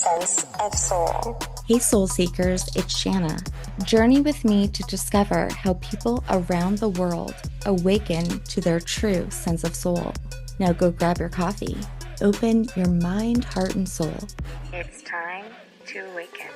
sense of soul. Hey Soul Seekers, it's Shanna. Journey with me to discover how people around the world awaken to their true sense of soul. Now go grab your coffee. Open your mind, heart, and soul. It's time to awaken.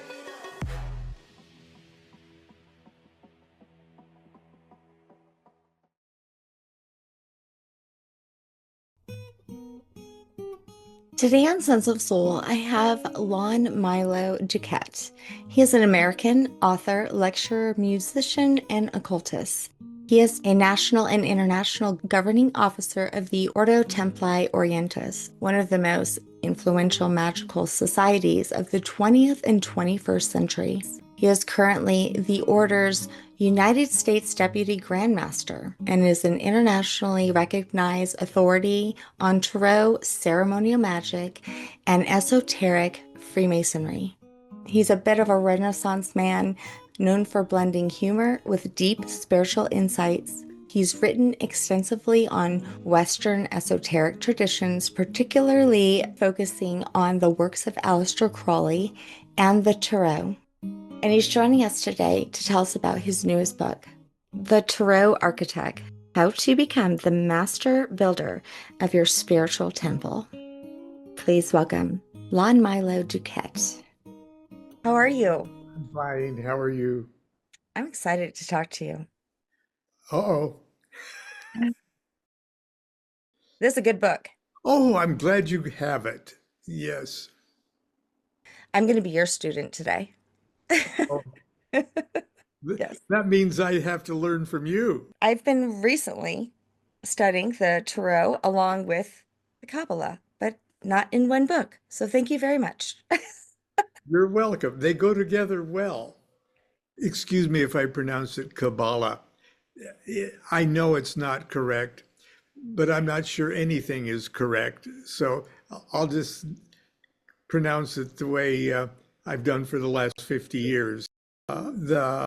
Today on Sense of Soul, I have Lon Milo DuQuette. He is an American author, lecturer, musician, and occultist. He is a national and international governing officer of the Ordo Templi Orientis, one of the most influential magical societies of the 20th and 21st centuries. He is currently the Order's United States Deputy Grand Master and is an internationally recognized authority on Tarot, ceremonial magic, and esoteric Freemasonry. He's a bit of a Renaissance man, known for blending humor with deep spiritual insights. He's written extensively on Western esoteric traditions, particularly focusing on the works of Aleister Crowley and the Tarot. And he's joining us today to tell us about his newest book, The Tarot Architect: How to Become the Master Builder of Your Spiritual Temple. Please welcome Lon Milo DuQuette. How are you? I'm fine. How are you? I'm excited to talk to you. Uh-oh. This is a good book. Oh, I'm glad you have it. Yes. I'm going to be your student today. Oh, Yes. that means I have to learn from you. I've been recently studying the Tarot along with the Kabbalah, but not in one book. So thank you very much. You're welcome. They go together well. Excuse me if I pronounce it Kabbalah. I know it's not correct, but I'm not sure anything is correct. So I'll just pronounce it the way I've done for the last 50 years. The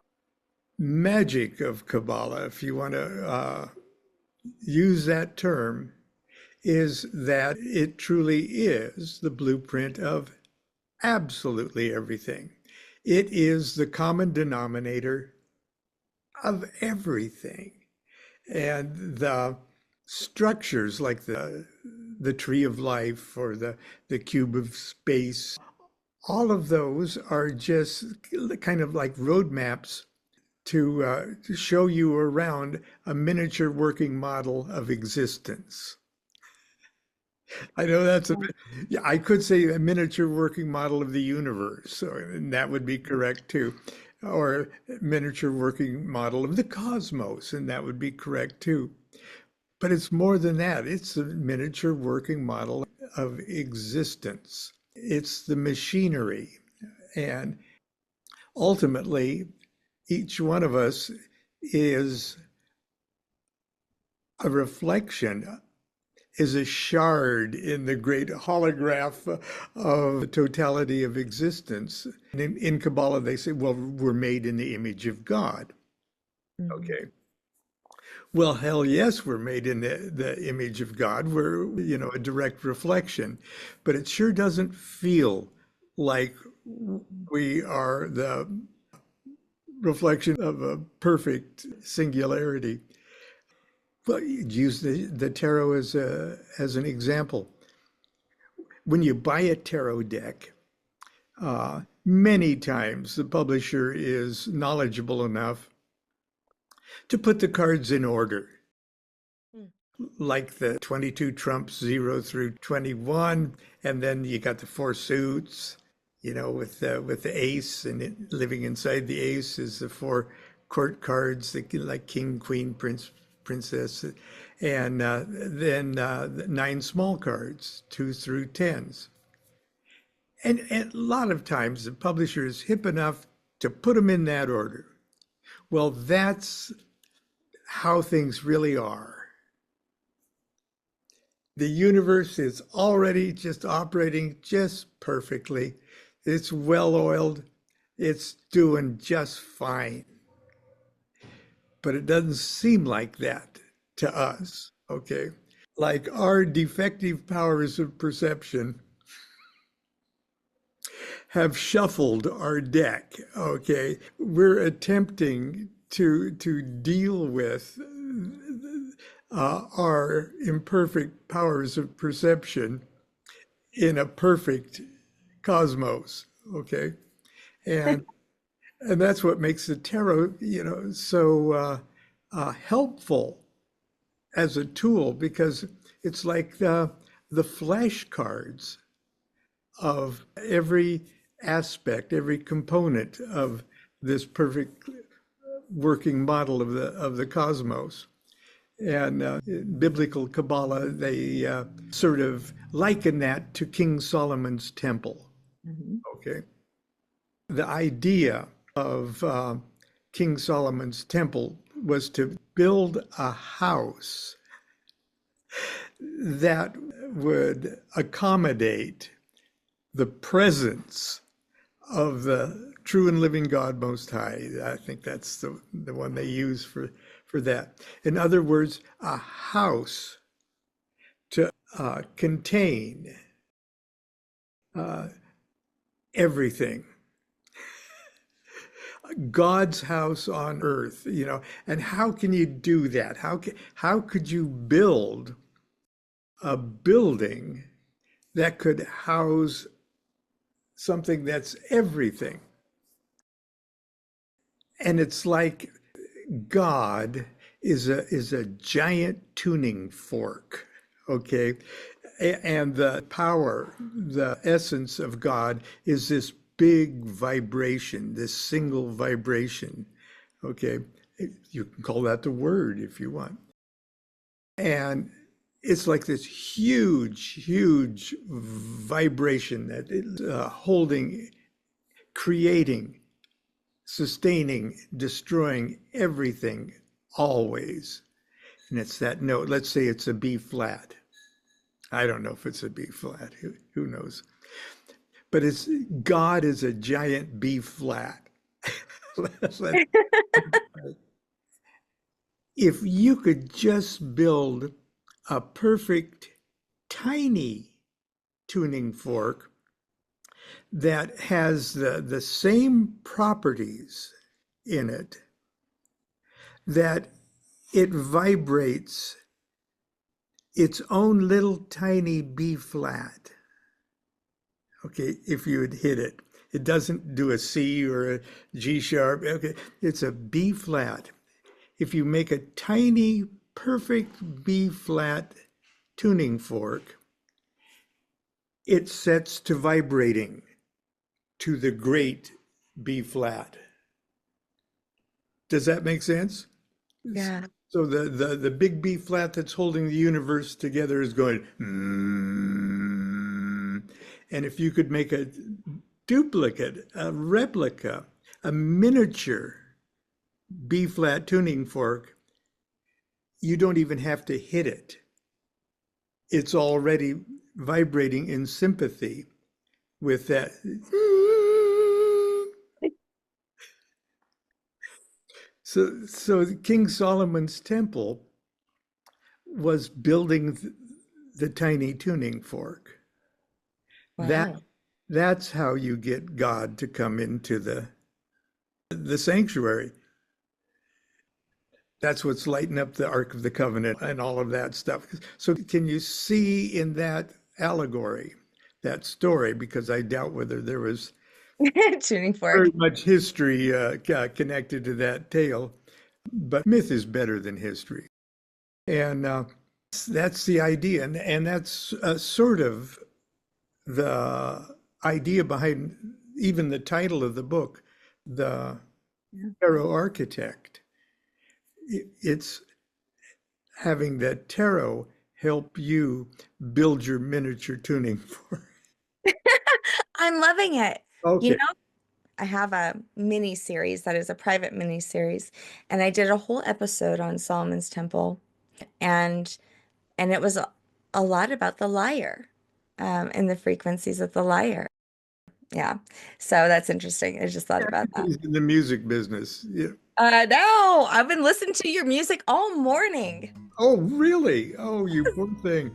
magic of Kabbalah, if you want to use that term, is that it truly is the blueprint of absolutely everything. It is the common denominator of everything. And the structures like the tree of life or the cube of space, all of those are just kind of like roadmaps to show you around a miniature working model of existence. I know that's yeah, I could say a miniature working model of the universe, and that would be correct too. Or a miniature working model of the cosmos, and that would be correct too. But it's more than that. It's a miniature working model of existence. It's the machinery. And ultimately, each one of us is a reflection, is a shard in the great holograph of the totality of existence. In Kabbalah, they say, well, we're made in the image of God. Mhm. Okay. Well, hell yes, we're made in the image of God. We're, a direct reflection, but it sure doesn't feel like we are the reflection of a perfect singularity. Well, use the tarot as an example. When you buy a tarot deck, many times the publisher is knowledgeable enough to put the cards in order, like the 22 trumps, 0 through 21, and then you got the 4 suits, with the ace, and living inside the ace is the 4 court cards, like king, queen, prince, princess, and then the 9 small cards, 2 through 10s. And a lot of times the publisher is hip enough to put them in that order. Well, that's how things really are. The universe is already just operating just perfectly. It's well-oiled. It's doing just fine. But it doesn't seem like that to us, okay? Like our defective powers of perception have shuffled our deck. Okay, we're attempting to deal with our imperfect powers of perception in a perfect cosmos. Okay, and that's what makes the tarot, so helpful as a tool, because it's like the flashcards of every aspect, every component of this perfect working model of the cosmos. And in biblical Kabbalah, they sort of liken that to King Solomon's temple. Okay. The idea of King Solomon's temple was to build a house that would accommodate the presence of the true and living God Most High. I think that's the one they use for that. In other words, a house to contain everything. God's house on earth, and how can you do that? How could you build a building that could house something that's everything? And it's like God is a giant tuning fork, okay? And the power, the essence of God is this big vibration, this single vibration, okay? You can call that the word if you want. And it's like this huge, huge vibration that is holding, creating, sustaining, destroying everything always. And it's that note. Let's say it's a B flat. I don't know if it's a B flat. Who knows? But God is a giant B flat. If you could just build a perfect, tiny tuning fork that has the same properties in it, that it vibrates its own little tiny B flat. Okay, if you would hit it, it doesn't do a C or a G sharp. Okay, it's a B flat. If you make a tiny, perfect B flat tuning fork, it sets to vibrating to the great B flat. Does that make sense? Yeah. So the big B flat that's holding the universe together is going, and if you could make a duplicate, a replica, a miniature B flat tuning fork, you don't even have to hit it. It's already vibrating in sympathy with that. So King Solomon's temple was building the tiny tuning fork. Wow. That's how you get God to come into the sanctuary. That's what's lighting up the Ark of the Covenant and all of that stuff. So can you see in that allegory, that story, because I doubt whether there was Tuning fork. very much history connected to that tale, but myth is better than history. And that's the idea. And that's sort of the idea behind even the title of the book, The Tarot Architect. It's having that tarot help you build your miniature tuning fork. I'm loving it. Okay. You know, I have a mini series that is a private mini series, and I did a whole episode on Solomon's Temple, and it was a lot about the lyre, and the frequencies of the lyre. Yeah, so that's interesting. I just thought about that. He's in the music business. Yeah. No, I've been listening to your music all morning. Oh, really? Oh, you poor thing.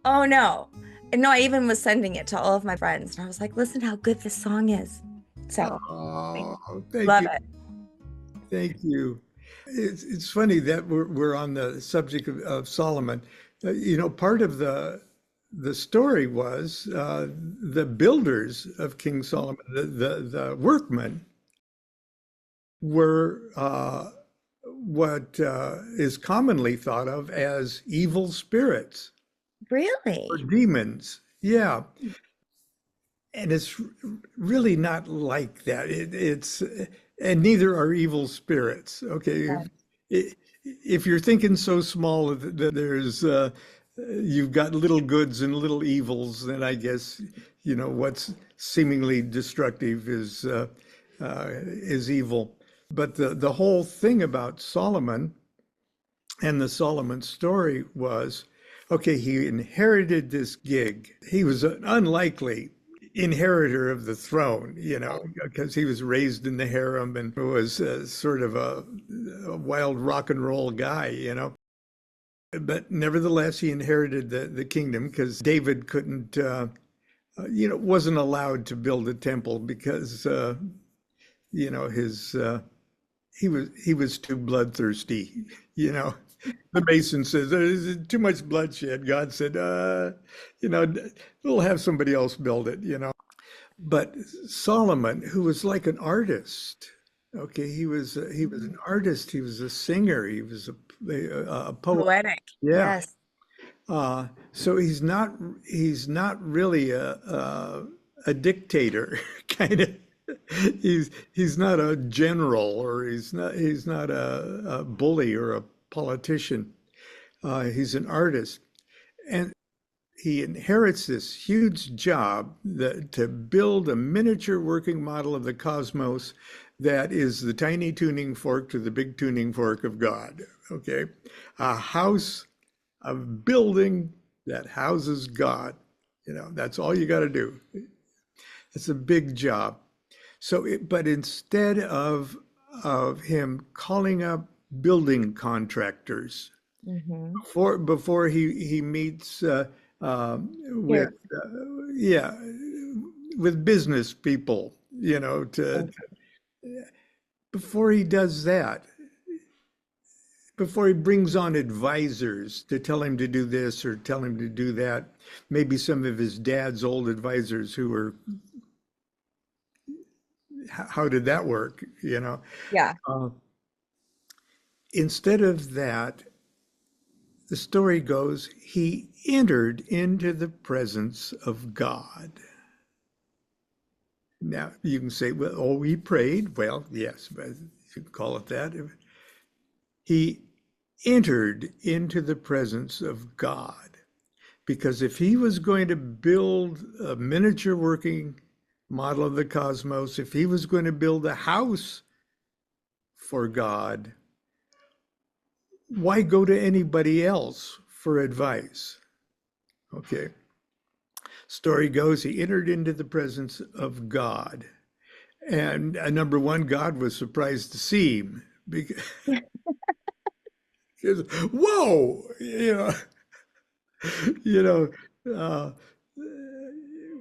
Oh no. And no, I even was sending it to all of my friends, and I was like, listen how good this song is. So I Oh, thank love you. it. Thank you. It's funny that we're on the subject of Solomon. Part of the story was the builders of King Solomon, the workmen, were what is commonly thought of as evil spirits or Really? demons. Yeah, and it's really not like that. And neither are evil spirits. Okay, Right. if you're thinking so small that there's you've got little goods and little evils, then I guess what's seemingly destructive is evil. But the whole thing about Solomon and the Solomon story was, okay, he inherited this gig. He was an unlikely inheritor of the throne, because he was raised in the harem and was sort of a wild rock and roll guy. But nevertheless, he inherited the kingdom because David couldn't, wasn't allowed to build a temple because, his he was too bloodthirsty. You know, the Mason says there's too much bloodshed. God said, we'll have somebody else build it. But Solomon, who was like an artist, okay, he was an artist. He was a singer. He was a poet. Poetic. Yeah. Yes. So he's not really a dictator kind of. He's not a general, or he's not a bully or a politician. He's an artist, and he inherits this huge job to build a miniature working model of the cosmos that is the tiny tuning fork to the big tuning fork of God. Okay, a house, a building that houses God. That's all you got to do. It's a big job. But instead of him calling up building contractors Mm-hmm. before he meets with Here. yeah, with business people, to before he does that, before he brings on advisors to tell him to do this or tell him to do that, maybe some of his dad's old advisors who were, how did that work? Yeah. Uh, Instead of that, the story goes, he entered into the presence of God. Now, you can say, well, oh, he prayed. Well, yes, but you can call it that. He entered into the presence of God, because if he was going to build a miniature working model of the cosmos, if he was going to build a house for God, why go to anybody else for advice? Okay. Story goes, he entered into the presence of God. And number one, God was surprised to see him because, whoa, you know, uh,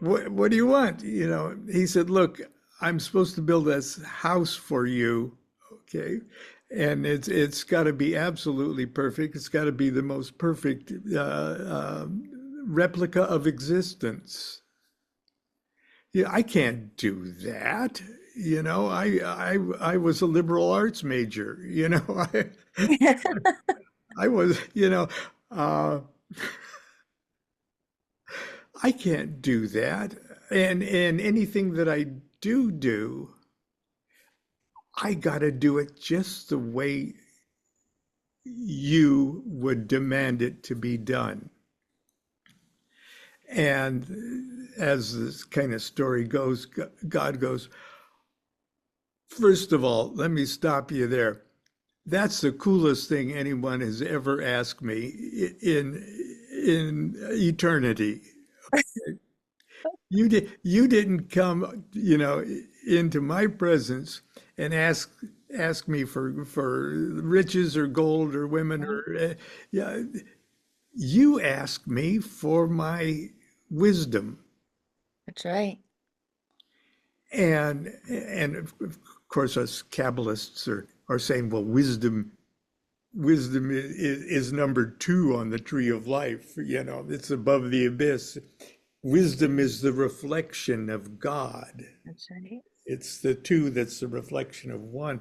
what do you want? He said, look, I'm supposed to build this house for you. Okay. And it's got to be absolutely perfect. It's got to be the most perfect replica of existence. Yeah, I can't do that. I was a liberal arts major. I was, uh, I can't do that. And anything that I do, I got to do it just the way you would demand it to be done. And as this kind of story goes, God goes, first of all, let me stop you there. That's the coolest thing anyone has ever asked me in eternity. You didn't come, into my presence and ask me for riches or gold or women or yeah. You asked me for my wisdom. That's right. And of course, us Kabbalists are saying, well, wisdom is number 2 on the tree of life. You know, it's above the abyss. Wisdom is the reflection of God. That's right. It's the 2 that's the reflection of 1.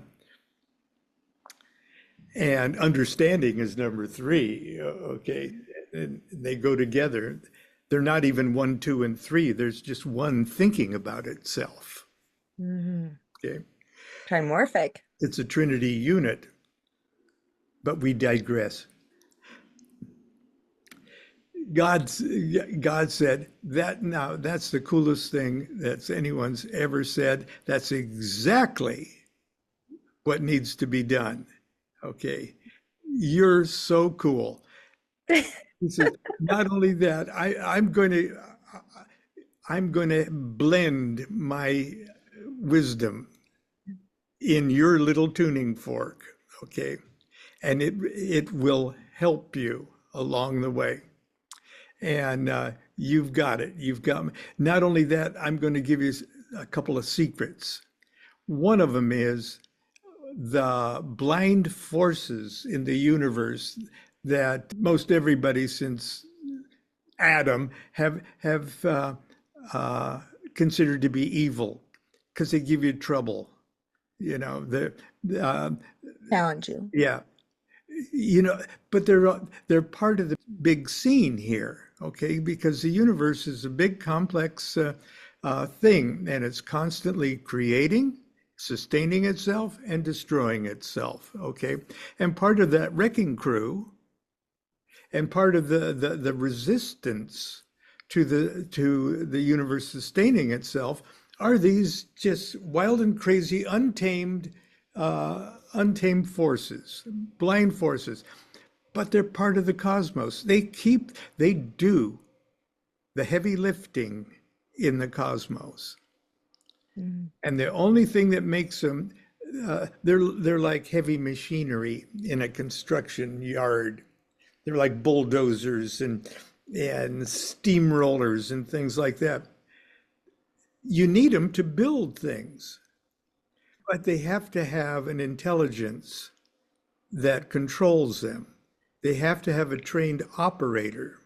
And understanding is number 3. Okay. And they go together. They're not even 1, 2, and 3. There's just one thinking about itself. Okay. Trimorphic. It's a Trinity unit, but we digress. God said that now that's the coolest thing that anyone's ever said. That's exactly what needs to be done. Okay. You're so cool. He says, not only that, I'm going to blend my wisdom in your little tuning fork. Okay. And it will help you along the way. And you've got it. You've got me. Not only that, I'm going to give you a couple of secrets. One of them is the blind forces in the universe that most everybody since Adam have considered to be evil because they give you trouble. You know, Challenge you. yeah. You know, but they're part of the big scene here, okay? Because the universe is a big, complex thing, and it's constantly creating, sustaining itself, and destroying itself, okay? And part of that wrecking crew, and part of the resistance to the universe sustaining itself, are these just wild and crazy, untamed forces, blind forces, but they're part of the cosmos. They do the heavy lifting in the cosmos. And the only thing that makes them, they're like heavy machinery in a construction yard. They're like bulldozers and steamrollers and things like that. You need them to build things. But they have to have an intelligence that controls them. They have to have a trained operator.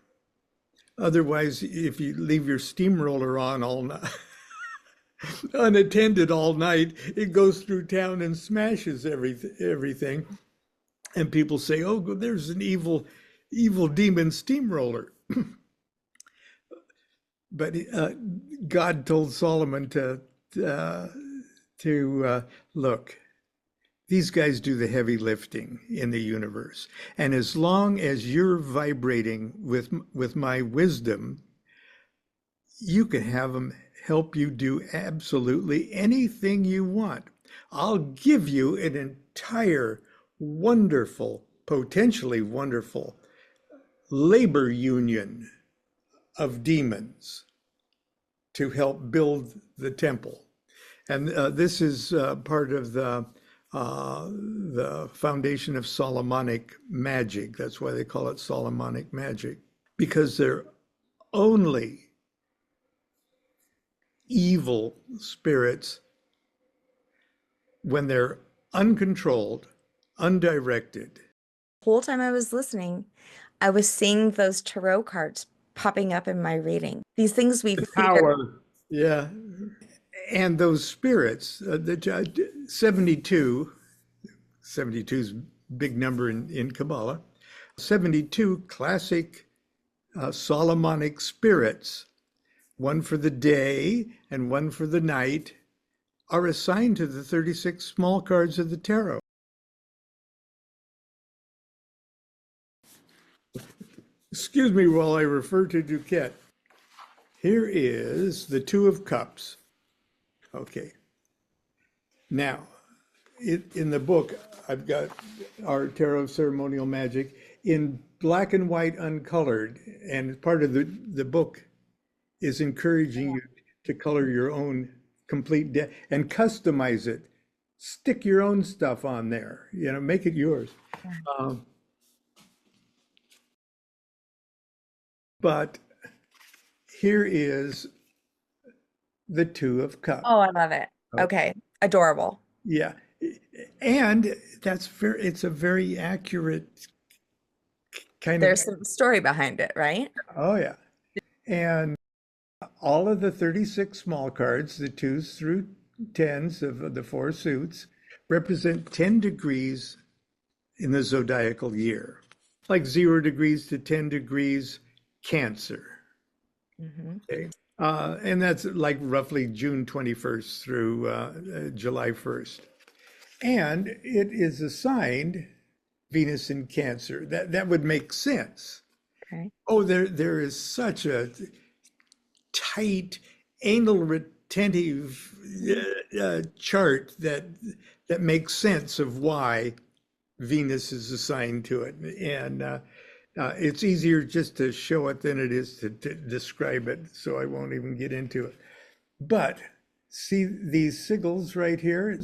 Otherwise, if you leave your steamroller on all night, unattended all night, it goes through town and smashes everything. And people say, oh, there's an evil demon steamroller. But God told Solomon to look, these guys do the heavy lifting in the universe. And as long as you're vibrating with my wisdom, you can have them help you do absolutely anything you want. I'll give you an entire wonderful, potentially wonderful labor union of demons to help build the temple. And this is part of the foundation of Solomonic magic. That's why they call it Solomonic magic, because they're only evil spirits when they're uncontrolled, undirected. The whole time I was listening, I was seeing those tarot cards popping up in my reading. These things we fear. Power. Yeah. And those spirits, the 72 is a big number in Kabbalah, 72 classic Solomonic spirits, one for the day and one for the night, are assigned to the 36 small cards of the tarot. Excuse me while I refer to DuQuette. Here is the Two of Cups. Okay. Now, in the book, I've got our Tarot of Ceremonial Magic in black and white uncolored, and part of the book is encouraging you to color your own complete deck and customize it. Stick your own stuff on there, make it yours. But here is the Two of Cups. Oh, I love it. Oh, Okay. Adorable. yeah. And it's a very accurate kind of, There's some story behind it, right? oh yeah. And all of the 36 small cards, the twos through tens of the four suits, represent 10 degrees in the zodiacal year, like 0 degrees to 10 degrees Cancer. Okay. And that's like roughly June 21st through July 1st. And it is assigned Venus in Cancer. That would make sense. Okay. Oh, there is such a tight anal retentive chart that makes sense of why Venus is assigned to it. And it's easier just to show it than it is to describe it, so I won't even get into it. But see these sigils right here?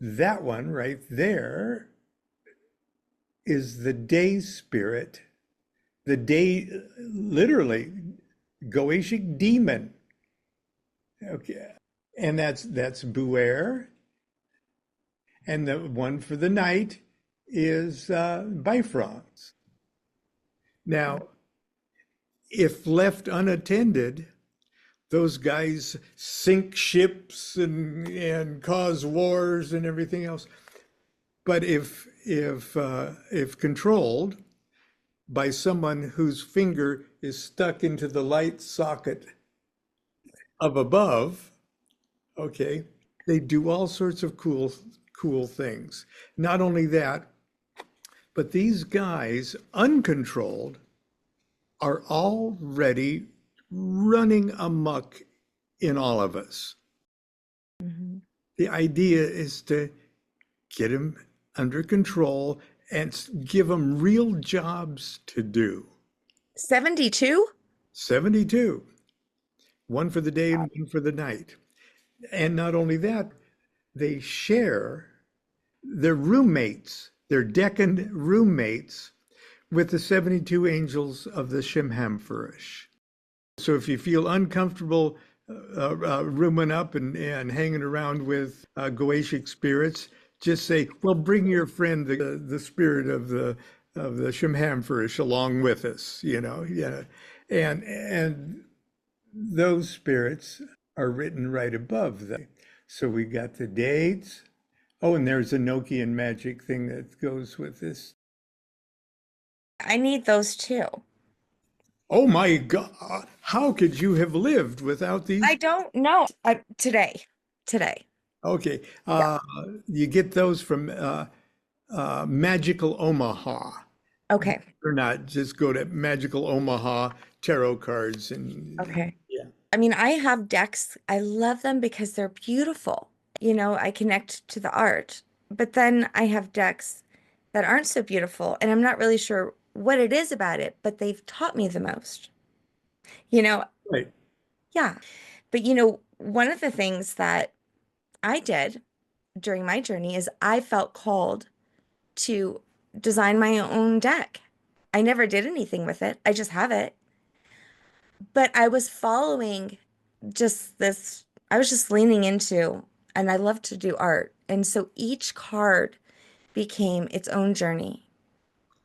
That one right there is the day spirit, the day, literally, Goetic demon. Okay. And that's Buer. And the one for the night is Bifrons. Now, if left unattended, those guys sink ships and cause wars and everything else. But if controlled by someone whose finger is stuck into the light socket of above, okay, they do all sorts of cool things. Not only that, but these guys, uncontrolled, are already running amok in all of us. Mm-hmm. The idea is to get them under control and give them real jobs to do. 72? 72. One for the day and one for the night. And not only that, they share their roommates, their Deccan roommates, with the 72 angels of the Shemhamferish. So if you feel uncomfortable rooming up and hanging around with Goetic spirits, just say, well, bring your friend, the spirit of the Shemhamferish along with us, yeah. And those spirits are written right above them. So we got the dates. Oh, and there's a Nokian magic thing that goes with this. I need those too. Oh my God, how could you have lived without these? I don't know. Today. Okay, Yeah. you get those from Magical Omaha. Okay. Or not, just go to Magical Omaha tarot cards and Okay. yeah. I mean, I have decks. I love them because they're beautiful. I connect to the art. But then I have decks that aren't so beautiful, and I'm not really sure what it is about it, but they've taught me the most. You know, Right. yeah. But one of the things that I did during my journey is I felt called to design my own deck. I never did anything with it. I just have it. But I was following just this, I was just leaning into, and I love to do art. And so each card became its own journey.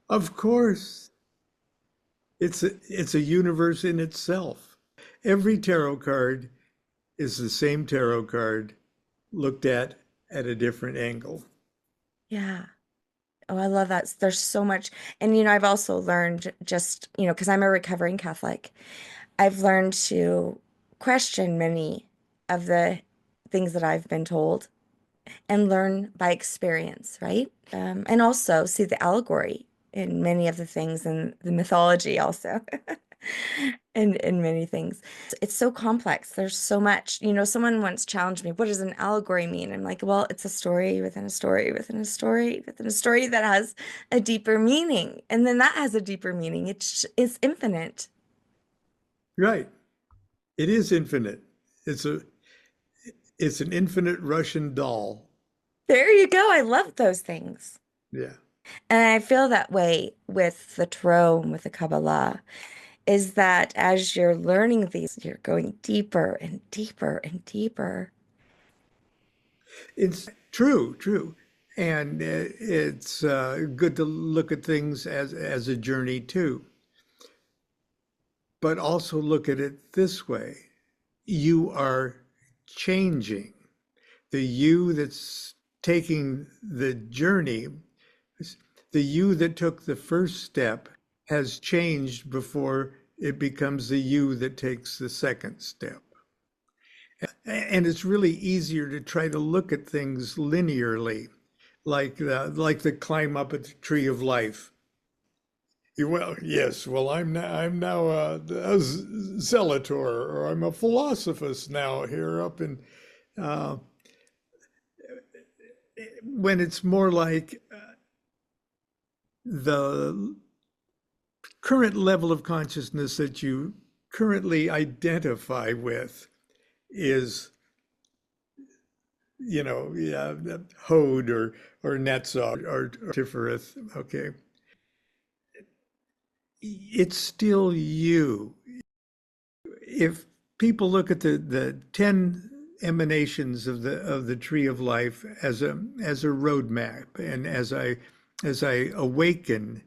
Of course, it's a universe in itself. Every tarot card is the same tarot card looked at a different angle. Yeah. Oh, I love that. There's so much. And, I've also learned just, because I'm a recovering Catholic, I've learned to question many of the things that I've been told and learn by experience, right? And also see the allegory in many of the things and the mythology also. In many things. It's so complex. There's so much. Someone once challenged me, what does an allegory mean? I'm like, well, it's a story within a story within a story within a story that has a deeper meaning. And then that has a deeper meaning. It's infinite. Right. It is infinite. It's an infinite Russian doll. There you go. I love those things. Yeah. And I feel that way with the Tarot and with the Kabbalah. is that as you're learning these, you're going deeper and deeper and deeper. It's true, true. And it's good to look at things as a journey too, but also look at it this way. You are changing. The you that's taking the journey, the you that took the first step has changed before it becomes the you that takes the second step. And it's really easier to try to look at things linearly, like the climb up at the tree of life. Well, yes. Well, I'm now a zealotor, or I'm a philosophist now here up in. Uh, when it's more like the current level of consciousness that you currently identify with is, yeah, Hod or Netzach or Tifereth. Okay, it's still you. If people look at the 10 emanations of the tree of life as a roadmap, and as I awaken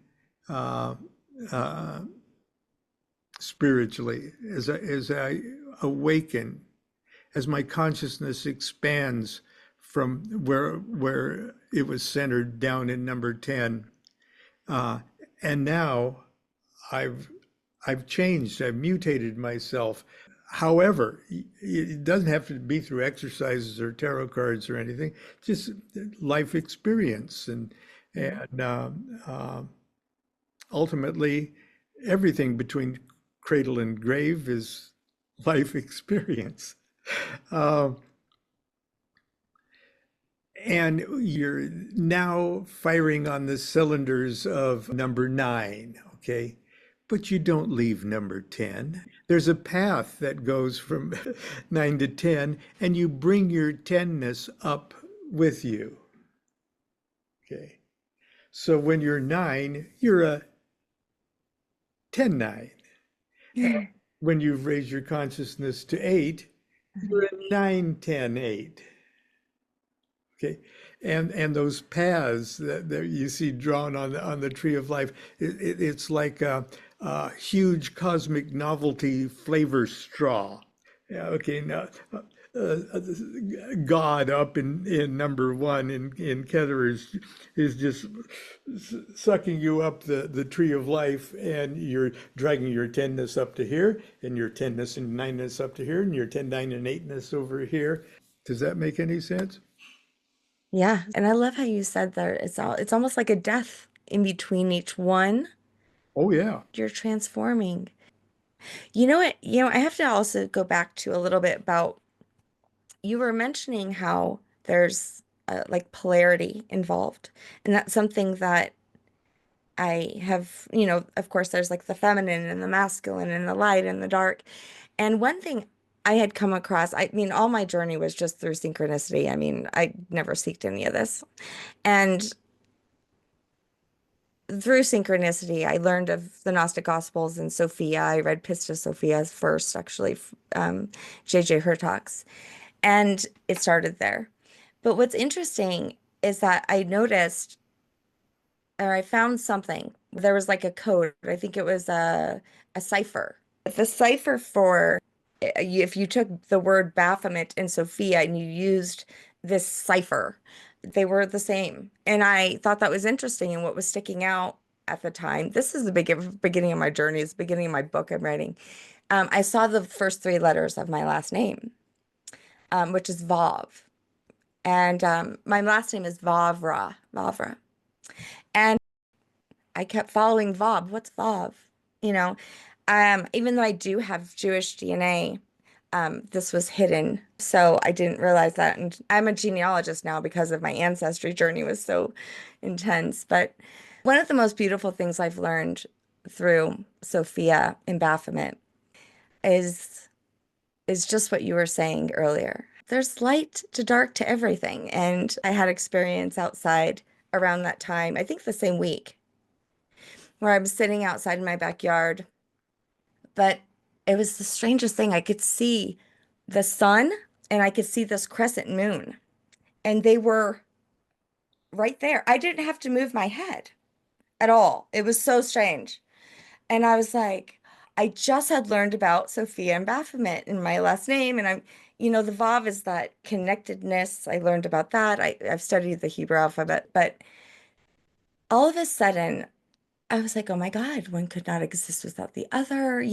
uh, uh, spiritually, as I awaken, as my consciousness expands from where it was centered down in number 10, and now I've changed, I've mutated myself. However, it doesn't have to be through exercises or tarot cards or anything, just life experience. And ultimately, everything between cradle and grave is life experience. Uh, and you're now firing on the cylinders of number 9, okay? But you don't leave number 10. There's a path that goes from 9 to 10, and you bring your 10ness up with you. Okay. So when you're 9, you're a 10-9. And when you've raised your consciousness to 8, you're a 9-10-8. Okay. And those paths that you see drawn on the tree of life, it's like a huge cosmic novelty flavor straw. Yeah, okay, now uh, God up in number 1 in Kether is just sucking you up the tree of life, and you're dragging your 10ness up to here, and your 10ness and 9ness up to here, and your 10, 9, and 8ness over here. Does that make any sense? Yeah, and I love how you said there it's almost like a death in between each one. Oh yeah. You're transforming. You know what? I have to also go back to a little bit about you were mentioning how there's like polarity involved, and that's something that I have, of course, there's like the feminine and the masculine and the light and the dark. And one thing I had come across, I mean, all my journey was just through synchronicity. I mean, I never seeked any of this. And through synchronicity, I learned of the Gnostic Gospels and Sophia. I read Pista Sophia first, actually, J.J. Hertox, and it started there. But what's interesting is that I noticed, or I found something. There was like a code. I think it was a cipher. The cipher for if you took the word Baphomet and Sophia and you used this cipher, they were the same. And I thought that was interesting. And what was sticking out at the time, this is the beginning of my journey, it's the beginning of my book I'm writing. I saw the first 3 letters of my last name, which is Vav. And my last name is Vavra, Vavra. And I kept following Vav. What's Vav? You know, even though I do have Jewish DNA, this was hidden. So I didn't realize that. And I'm a genealogist now because of my ancestry journey was so intense. But one of the most beautiful things I've learned through Sophia and Baphomet is just what you were saying earlier. There's light to dark to everything. And I had experience outside around that time, I think the same week, where I was sitting outside in my backyard But it was the strangest thing. I could see the sun and I could see this crescent moon, and they were right there. I didn't have to move my head at all. It was so strange. And I was like, I just had learned about Sophia and Baphomet in my last name. And the Vav is that connectedness. I learned about that. I've studied the Hebrew alphabet, but all of a sudden, I was like, oh my God, one could not exist without the other.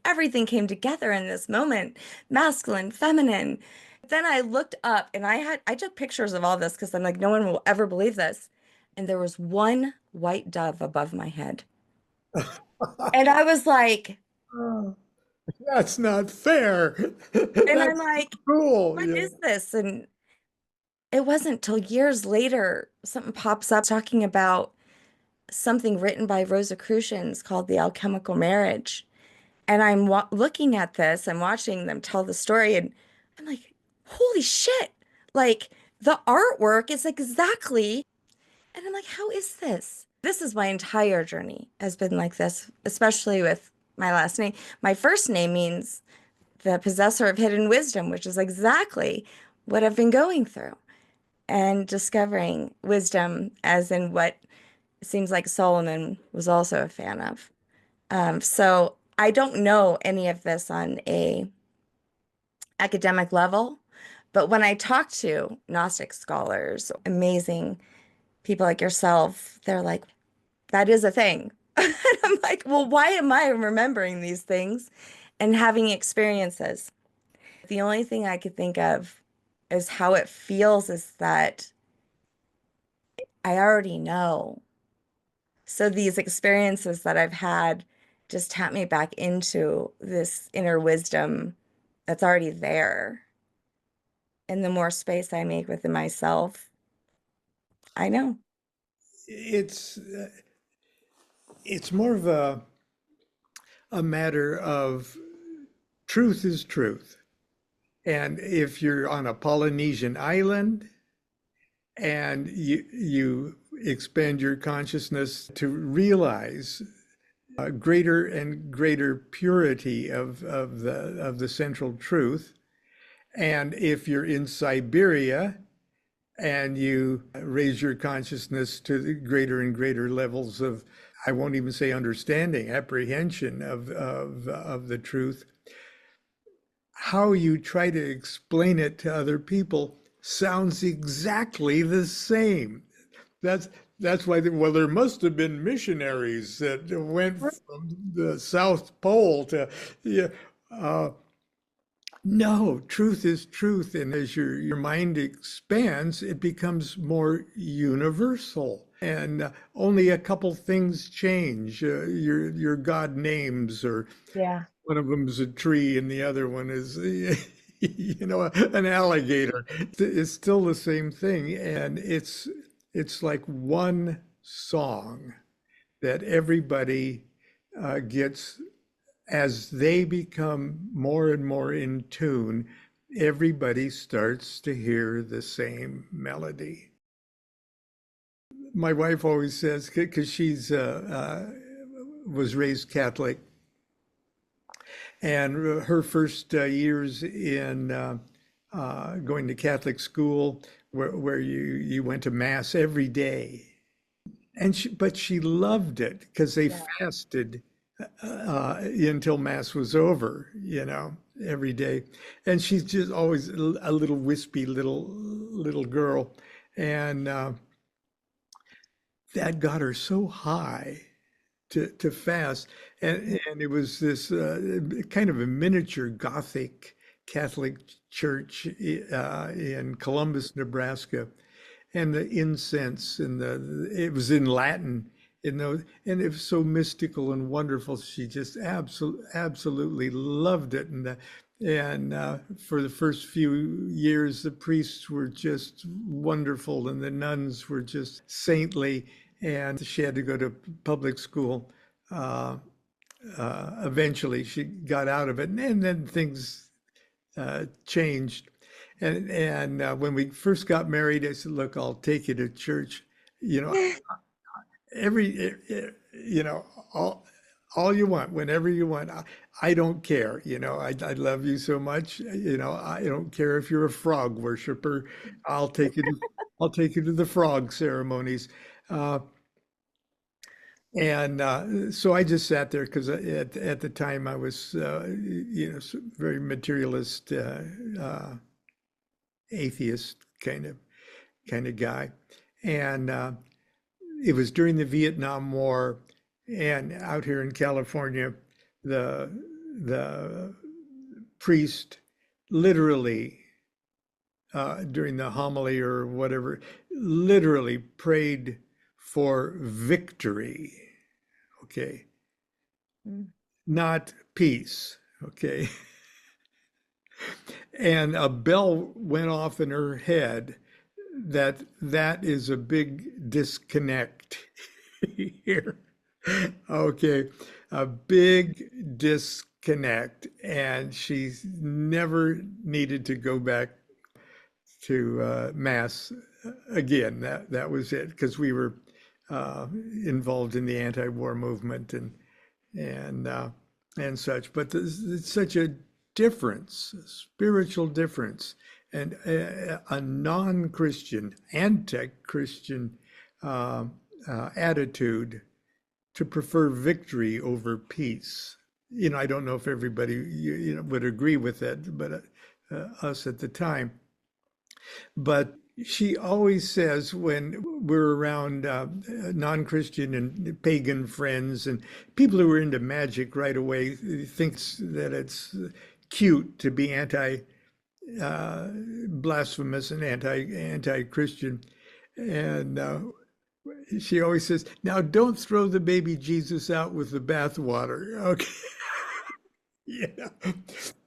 Everything came together in this moment, masculine, feminine. Then I looked up and I took pictures of all this because I'm like, no one will ever believe this. And there was one white dove above my head. And I was like, Oh, that's not fair. and I'm That's like, cool. what Yeah. is this? And it wasn't till years later, something pops up talking about something written by Rosicrucians called The Alchemical Marriage. And I'm looking at this, I'm watching them tell the story, and I'm like, holy shit. Like the artwork is exactly, and I'm like, how is this? This is my entire journey has been like this, especially with my last name. My first name means the possessor of hidden wisdom, which is exactly what I've been going through and discovering wisdom as in what it seems like Solomon was also a fan of. So I don't know any of this on a academic level, but when I talk to Gnostic scholars, amazing people like yourself, they're like, that is a thing. And I'm like, well, why am I remembering these things and having experiences? The only thing I could think of is how it feels is that I already know. So these experiences that I've had just tap me back into this inner wisdom that's already there. And the more space I make within myself, I know. It's more of a matter of truth is truth. And if you're on a Polynesian island and you expand your consciousness to realize a greater and greater purity of the central truth, and if you're in Siberia and you raise your consciousness to the greater and greater levels of, I won't even say understanding, apprehension of the truth, how you try to explain it to other people sounds exactly the same. That's why, well, there must have been missionaries that went from the South Pole to, yeah. No, truth is truth. And as your mind expands, it becomes more universal. And only a couple things change. Your God names, or Yeah. one of them is a tree and the other one is, an alligator. It's still the same thing. And it's like one song that everybody gets. As they become more and more in tune, everybody starts to hear the same melody. My wife always says, because she's was raised Catholic, and her first years in going to Catholic school, where you went to mass every day, but she loved it because they fasted until mass was over, every day. And she's just always a little wispy little girl, and that got her so high to fast, and it was this kind of a miniature Gothic Catholic church in Columbus, Nebraska, and the incense and it was in Latin. And it was so mystical and wonderful. She just absolutely loved it. And for the first few years, the priests were just wonderful, and the nuns were just saintly. And she had to go to public school. Eventually, she got out of it, and then things changed. And when we first got married, I said, "Look, I'll take you to church." You know, every, all all you want, whenever you want. I don't care. I love you so much. I don't care if you're a frog worshiper. I'll take you to, I'll take you to the frog ceremonies. Uh, and so I just sat there because at the time I was, very materialist, atheist kind of guy. And it was during the Vietnam War, and out here in California, the the priest literally during the homily or whatever, literally prayed for victory. Okay, Mm. not peace. Okay. And a bell went off in her head that is a big disconnect here. Okay, a big disconnect, and she's never needed to go back to mass again. That was it, because we were involved in the anti-war movement and and such. But it's such a difference, a spiritual difference, and a non-Christian, anti-Christian attitude to prefer victory over peace. I don't know if everybody would agree with that, but us at the time. But she always says, when we're around non-Christian and pagan friends and people who are into magic right away, thinks that it's cute to be blasphemous and anti-Christian. And she always says, now don't throw the baby Jesus out with the bathwater. Okay. Yeah.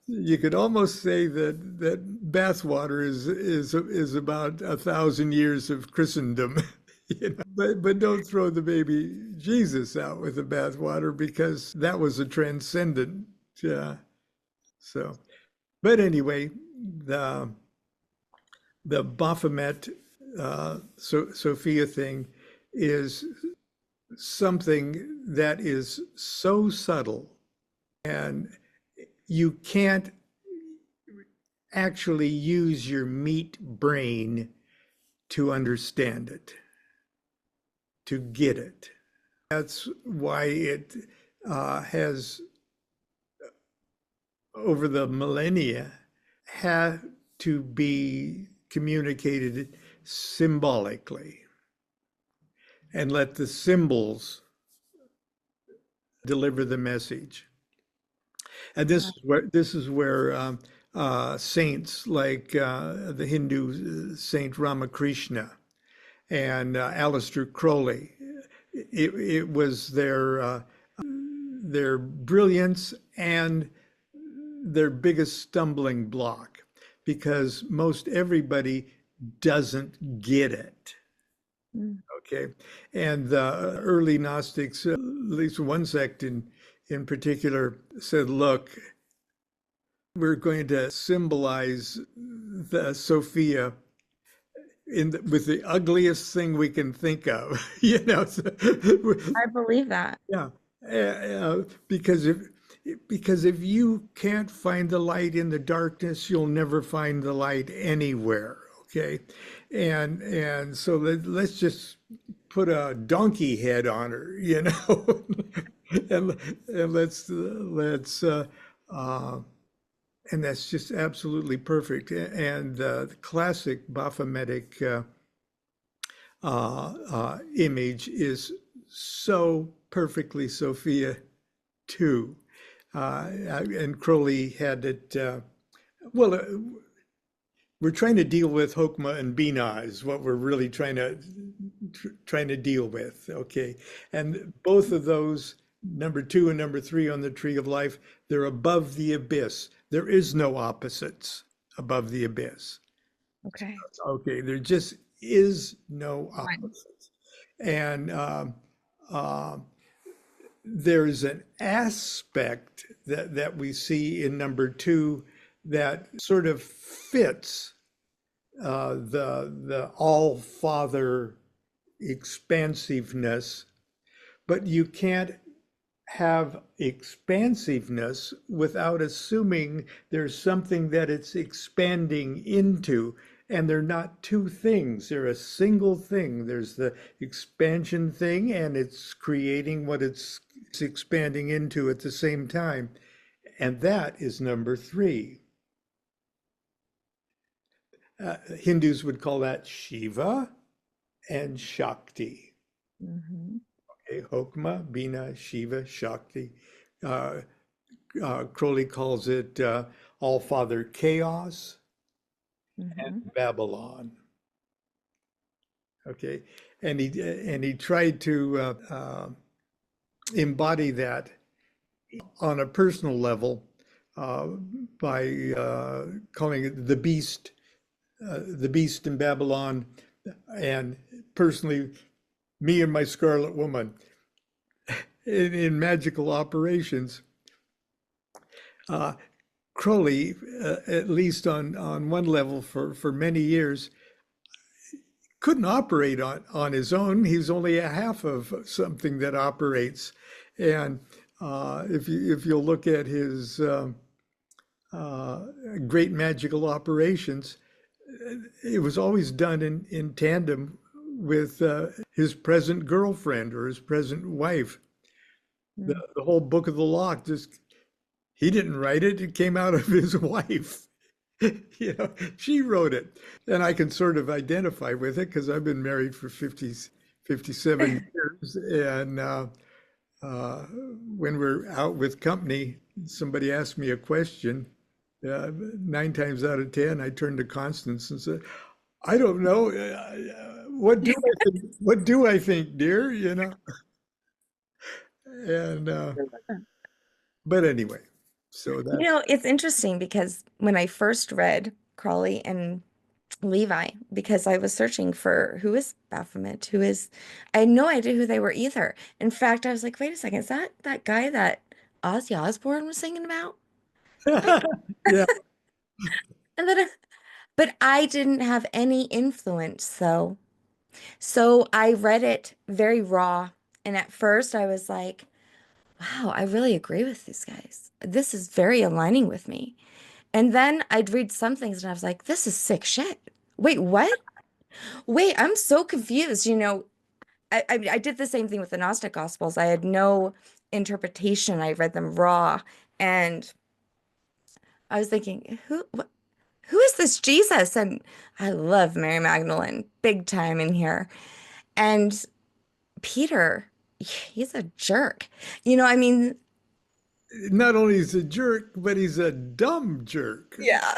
You could almost say that bathwater is about 1,000 years of Christendom. But don't throw the baby Jesus out with the bathwater, because that was a transcendent. So, but anyway, the Baphomet Sophia thing is something that is so subtle, and you can't actually use your meat brain to understand it, to get it. That's why it has, over the millennia, had to be communicated symbolically, and let the symbols deliver the message. And this is where saints like the Hindu Saint Ramakrishna and Aleister Crowley, it was their brilliance and their biggest stumbling block, because most everybody doesn't get it. Okay, and the early Gnostics, at least one sect in particular, said, look, we're going to symbolize the Sophia with the ugliest thing we can think of. I believe that. Yeah, because if you can't find the light in the darkness, you'll never find the light anywhere. Okay, and so let's just put a donkey head on her, and let's and that's just absolutely perfect. And the classic Baphometic image is so perfectly Sophia too. And Crowley had it, we're trying to deal with Hokmah and Binah is what we're really trying to deal with, okay? And both of those, number 2 and number 3 on the tree of life, they're above the abyss. There is no opposites above the abyss. Okay. Okay, there just is no opposites. And there's an aspect that we see in number 2 that sort of fits the all-father expansiveness, but you can't have expansiveness without assuming there's something that it's expanding into. And they're not two things, they're a single thing. There's the expansion thing, and it's creating what it's expanding into at the same time. And that is number three. Hindus would call that Shiva and Shakti. Mm-hmm. Okay, Hokma, Bina, Shiva, Shakti. Crowley calls it All-Father Chaos and Babylon. Okay, and he tried to embody that on a personal level by calling it the beast in Babylon, and personally, me and my Scarlet Woman in magical operations. Crowley, at least on one level for many years, couldn't operate on his own. He's only a half of something that operates. And if you'll look at his great magical operations, it was always done in tandem with his present girlfriend or his present wife. The whole Book of the Law, just he didn't write it; it came out of his wife. You know, she wrote it, and I can sort of identify with it because I've been married for 57 years, and when we're out with company, somebody asks me a question. 9 times out of 10, I turn to Constance and say, "I don't know. What do I think? What do I think, dear?" You know. And but anyway, so that. You know, it's interesting because when I first read Crowley and Levi, because I was searching for who is Baphomet, I had no idea who they were either. In fact, I was like, wait a second, is that guy that Ozzy Osbourne was singing about? Yeah. And then, but I didn't have any influence, though. So I read it very raw. And at first I was like, wow, I really agree with these guys. This is very aligning with me. And then I'd read some things and I was like, this is sick shit. Wait, what? Wait, I'm so confused. You know, I did the same thing with the Gnostic Gospels. I had no interpretation. I read them raw. And I was thinking, who is this Jesus? And I love Mary Magdalene, big time in here. And Peter, he's a jerk. You know, I mean, Not only is a jerk, but he's a dumb jerk. yeah.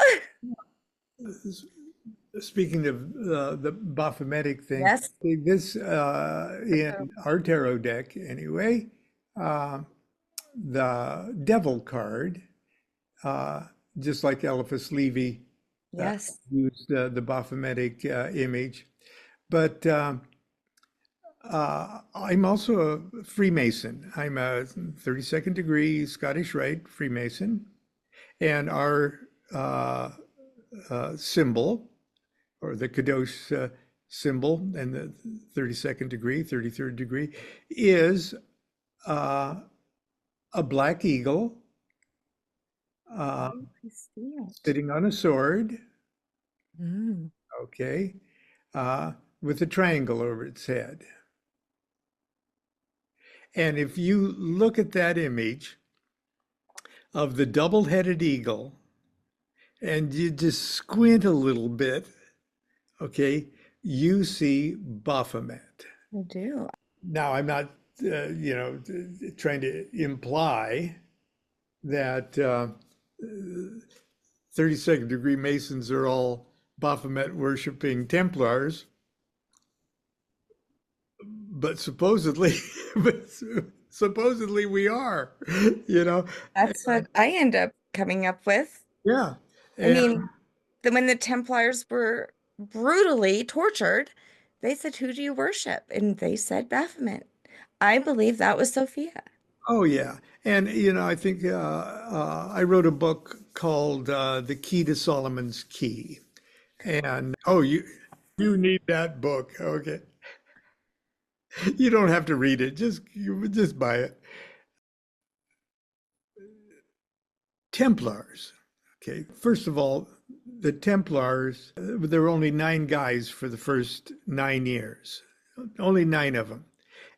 Speaking of the Baphometic thing, Yes. this in our tarot deck anyway, the Devil card, just like Eliphas Levi Yes. used the Baphometic image, but I'm also a Freemason. I'm a 32nd degree Scottish Rite Freemason, and our symbol, or the Kadosh symbol, and the 32nd degree, 33rd degree, is a black eagle I see it. sitting on a sword, Mm. okay, with a triangle over its head. And if you look at that image of the double-headed eagle and you just squint a little bit, okay, you see Baphomet. I do. Now, I'm not, trying to imply that 32nd degree Masons are all Baphomet worshiping Templars, but supposedly, we are, you know. That's what I end up coming up with. Yeah. I And mean, when the Templars were brutally tortured, they said, who do you worship? And they said Baphomet. I believe that was Sophia. oh yeah, and I think I wrote a book called "The Key to Solomon's Key," and oh, you need that book. Okay, you don't have to read it; just buy it. Templars. Okay, first of all, the Templars, there were only 9 guys for the first 9 years, only 9 of them.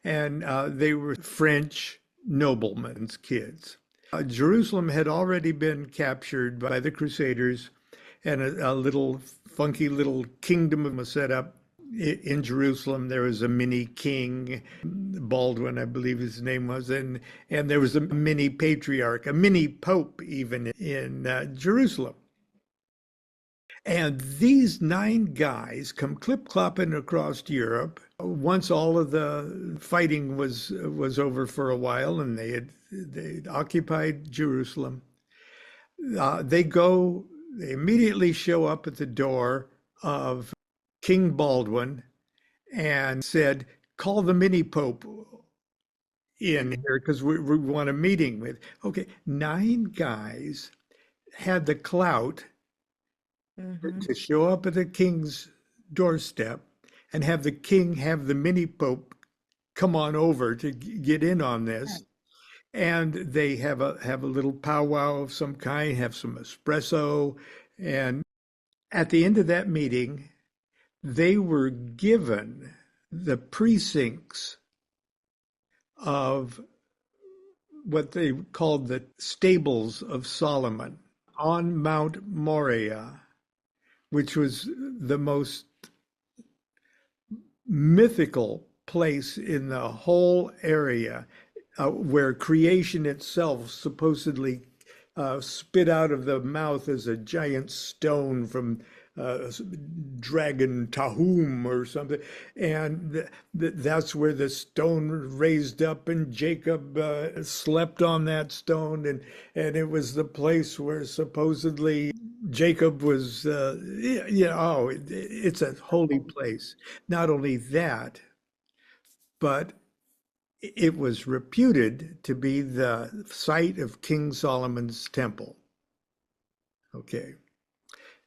And they were French noblemen's kids. Jerusalem had already been captured by the Crusaders, and a little funky little kingdom was set up in Jerusalem. There was a mini king, Baldwin, I believe his name was, and there was a mini patriarch, a mini pope even in Jerusalem. And these 9 guys come clip-clopping across Europe. Once all of the fighting was over for a while, and they'd occupied Jerusalem, they immediately show up at the door of King Baldwin and said, "Call the mini pope in here because we want a meeting with." Okay, 9 guys had the clout to show up at the king's doorstep and have the king have the mini pope come on over to get in on this. And they have a little powwow of some kind, have some espresso. And at the end of that meeting, they were given the precincts of what they called the Stables of Solomon on Mount Moriah, which was the most mythical place in the whole area, where creation itself supposedly spit out of the mouth as a giant stone from dragon Tahum or something. And that's where the stone raised up, and Jacob slept on that stone. And it was the place where supposedly Jacob was, it's a holy place. Not only that, but it was reputed to be the site of King Solomon's temple. Okay.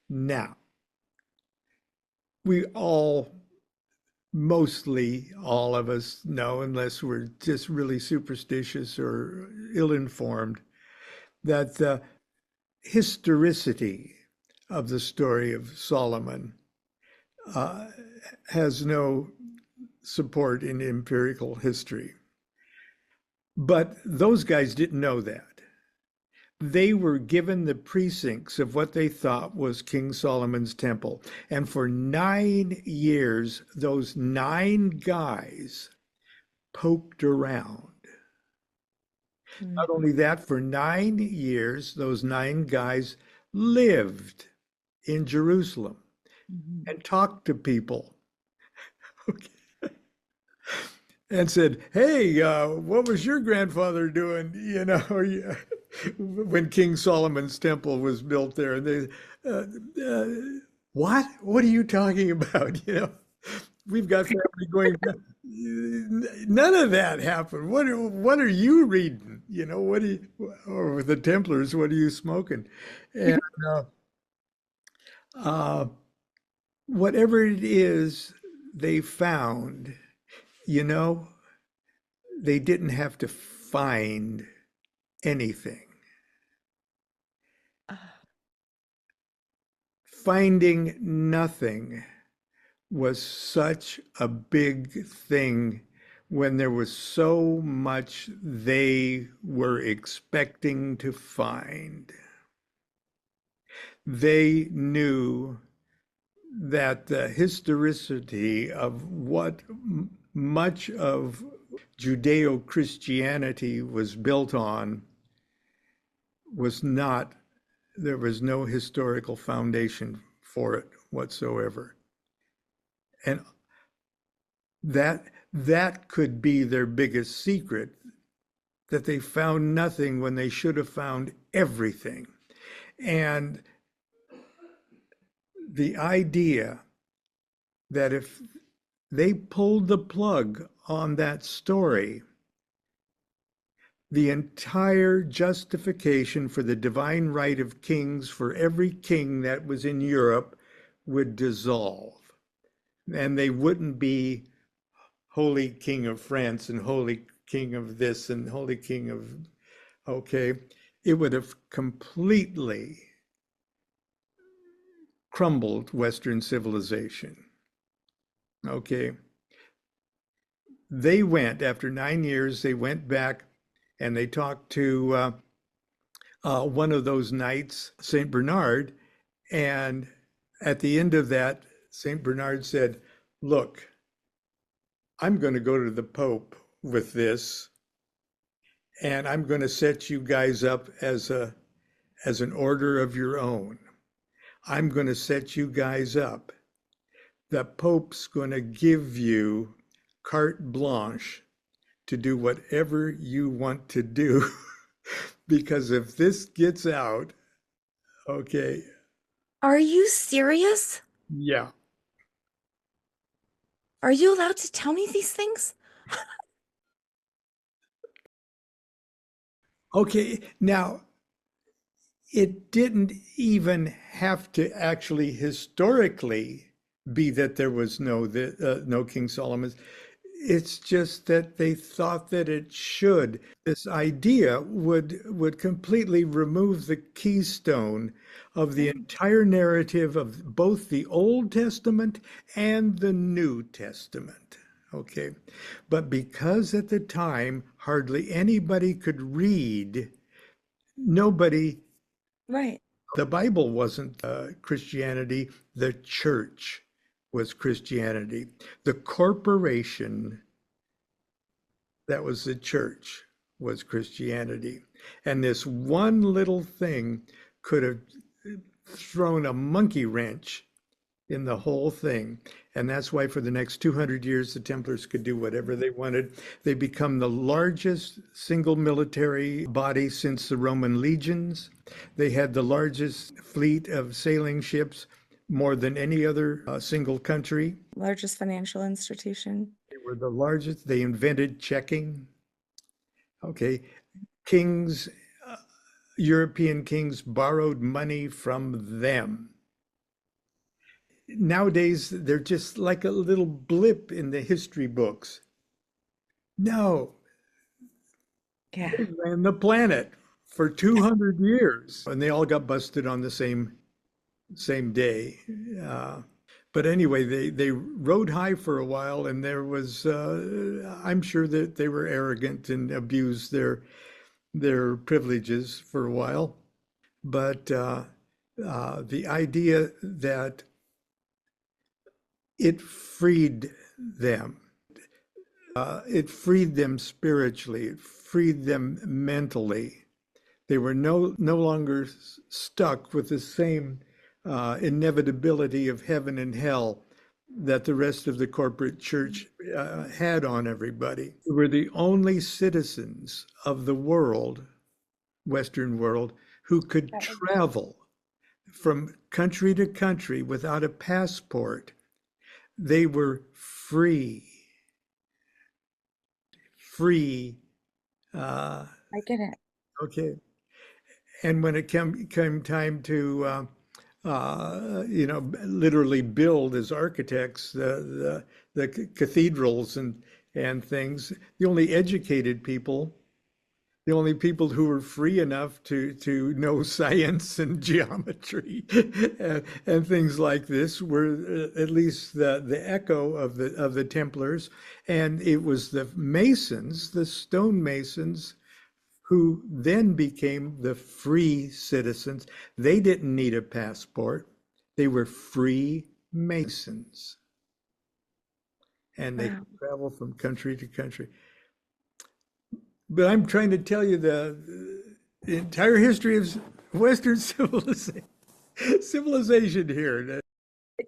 Now, we mostly all of us know, unless we're just really superstitious or ill-informed, that the historicity of the story of Solomon has no support in empirical history. But those guys didn't know that. They were given the precincts of what they thought was King Solomon's temple. And for 9 years, those 9 guys poked around. Not only that, for 9 years, those 9 guys lived in Jerusalem and talked to people. Okay. And said, "Hey, what was your grandfather doing, when King Solomon's temple was built there?" And they, "What? What are you talking about? We've got family going back." None of that happened. What are you reading? What do or with the Templars, what are you smoking? And whatever it is they found, they didn't have to find anything. Finding nothing was such a big thing when there was so much they were expecting to find. They knew that the historicity of what much of Judeo-Christianity was built on was not, there was no historical foundation for it whatsoever. And that could be their biggest secret, that they found nothing when they should have found everything. And the idea that if they pulled the plug on that story, the entire justification for the divine right of kings for every king that was in Europe would dissolve. And they wouldn't be Holy King of France and Holy King of this and Holy King of, okay. it would have completely crumbled Western civilization. Okay. They went, after 9 years, they went back and they talked to one of those knights, St. Bernard. And at the end of that, St. Bernard said, look, I'm going to go to the Pope with this, and I'm going to set you guys up as an order of your own. I'm going to set you guys up. The Pope's going to give you carte blanche to do whatever you want to do. Because if this gets out, okay, Are you serious? yeah. Are you allowed to tell me these things? Okay, now it didn't even have to actually historically be that there was no King Solomon. It's just that they thought that it should. This idea would completely remove the keystone of the entire narrative of both the Old Testament and the New Testament. Okay. But because at the time hardly anybody could read, nobody, Right. the Bible wasn't Christianity, the church was Christianity. The corporation that was the church was Christianity. And this one little thing could have thrown a monkey wrench in the whole thing. And that's why for the next 200 years, the Templars could do whatever they wanted. They become the largest single military body since the Roman legions. They had the largest fleet of sailing ships, more than any other single country. Largest financial institution. They were the largest. They invented checking. Okay. Kings, European kings borrowed money from them. Nowadays, they're just like a little blip in the history books. No, Yeah. they ran the planet for 200 years, and they all got busted on the same day. But anyway, they rode high for a while, and there was, I'm sure that they were arrogant and abused their privileges for a while. But the idea that it freed them. It freed them spiritually. It freed them mentally. They were no longer stuck with the same inevitability of heaven and hell that the rest of the corporate church had on everybody. We were the only citizens of the world, Western world, who could travel from country to country without a passport. They were free. I get it. Okay. And when it came time to, literally build as architects the cathedrals and things, the only educated people, the only people who were free enough to know science and geometry and things like this were at least the echo of the Templars. And it was the Masons, the stonemasons, who then became the free citizens. They didn't need a passport. They were free Masons. And they could travel from country to country. But I'm trying to tell you the entire history of Western civilization here.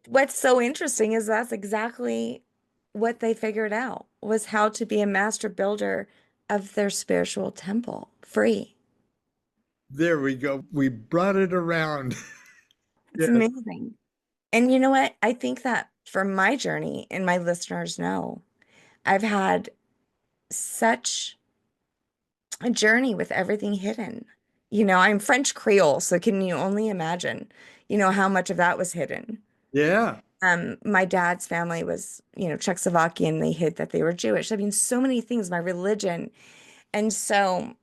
What's so interesting is that's exactly what they figured out, was how to be a master builder of their spiritual temple, free. There we go. We brought it around. It's amazing. And you know what? I think that for my journey, and my listeners know, I've had such a journey with everything hidden. I'm French Creole, so can you only imagine, how much of that was hidden? Yeah. My dad's family was, Czechoslovakian. They hid that they were Jewish. I mean, so many things, my religion. And so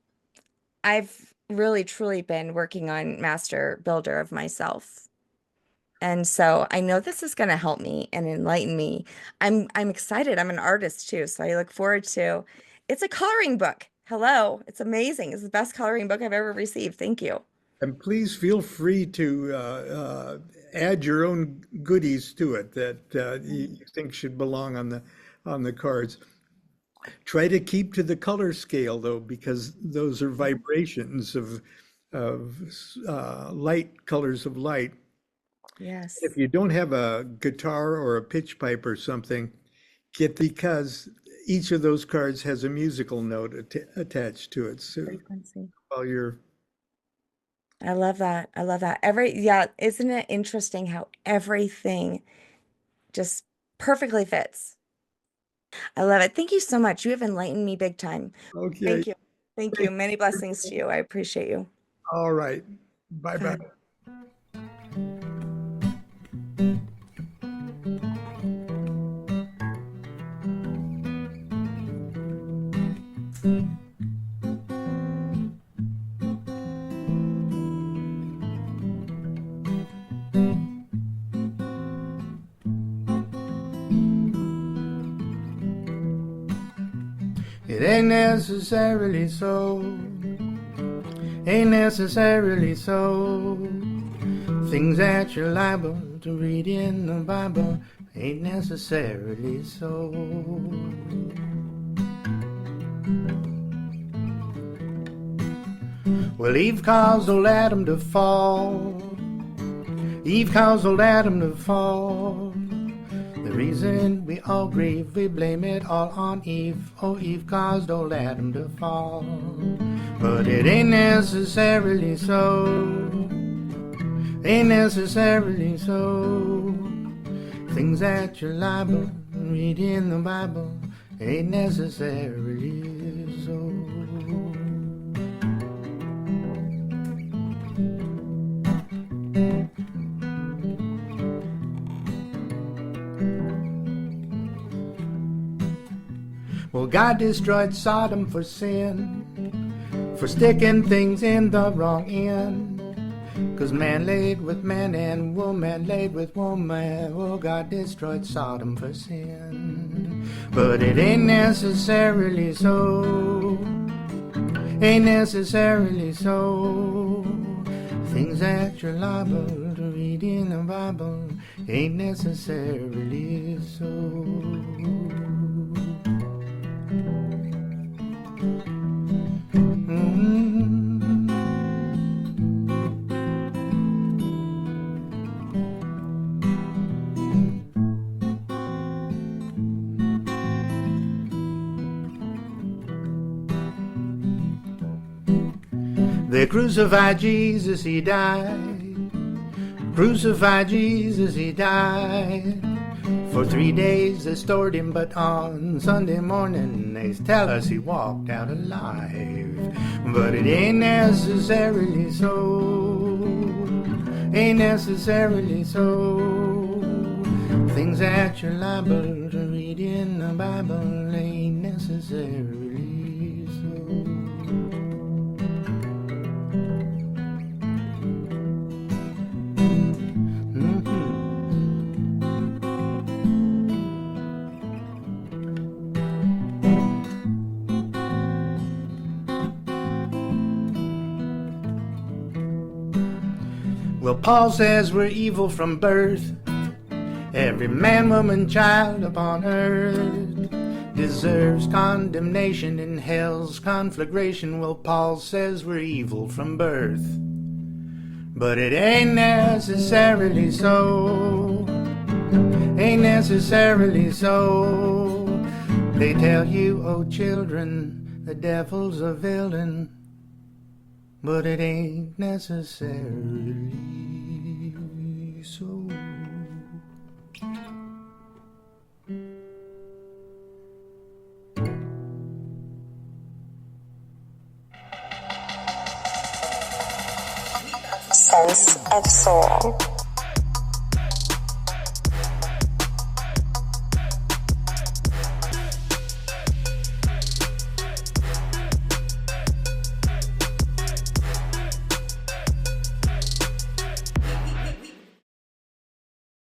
I've really truly been working on master builder of myself. And so I know this is going to help me and enlighten me. I'm excited. I'm an artist too, so I look forward to it's a coloring book. Hello. It's amazing. It's the best coloring book I've ever received. Thank you. And please feel free to add your own goodies to it that you think should belong on the cards. Try to keep to the color scale though, because those are vibrations of light, colors of light. Yes. If you don't have a guitar or a pitch pipe or something, because each of those cards has a musical note attached to it. So Frequency. while you're I love that. I love that. Isn't it interesting how everything just perfectly fits? I love it. Thank you so much. You have enlightened me big time. okay, Thank you. Thank you. Many blessings to you. I appreciate you. all right. Bye bye. God. It ain't necessarily so. Ain't necessarily so. Things that you're liable to read in the Bible ain't necessarily so. Well, Eve caused old Adam to fall. Eve caused old Adam to fall. The reason we all grieve, we blame it all on Eve. Oh, Eve caused old Adam to fall. But it ain't necessarily so. Ain't necessarily so. Things that you're liable to read in the Bible ain't necessarily so. Well, God destroyed Sodom for sin, for sticking things in the wrong end. 'Cause man laid with man and woman laid with woman. Well, God destroyed Sodom for sin. But it ain't necessarily so. Ain't necessarily so. Things that you're liable to read in the Bible ain't necessarily so. They crucified Jesus, he died. Crucified Jesus, he died. For 3 days they stored him, but on Sunday morning they tell us he walked out alive. But it ain't necessarily so. Ain't necessarily so. Things that you're liable to read in the Bible ain't necessarily so. Well, Paul says we're evil from birth. Every man, woman, child upon earth deserves condemnation in hell's conflagration. Well, Paul says we're evil from birth. But it ain't necessarily so. Ain't necessarily so. They tell you, oh children, the devil's a villain. But it ain't necessarily so. Sense of soul.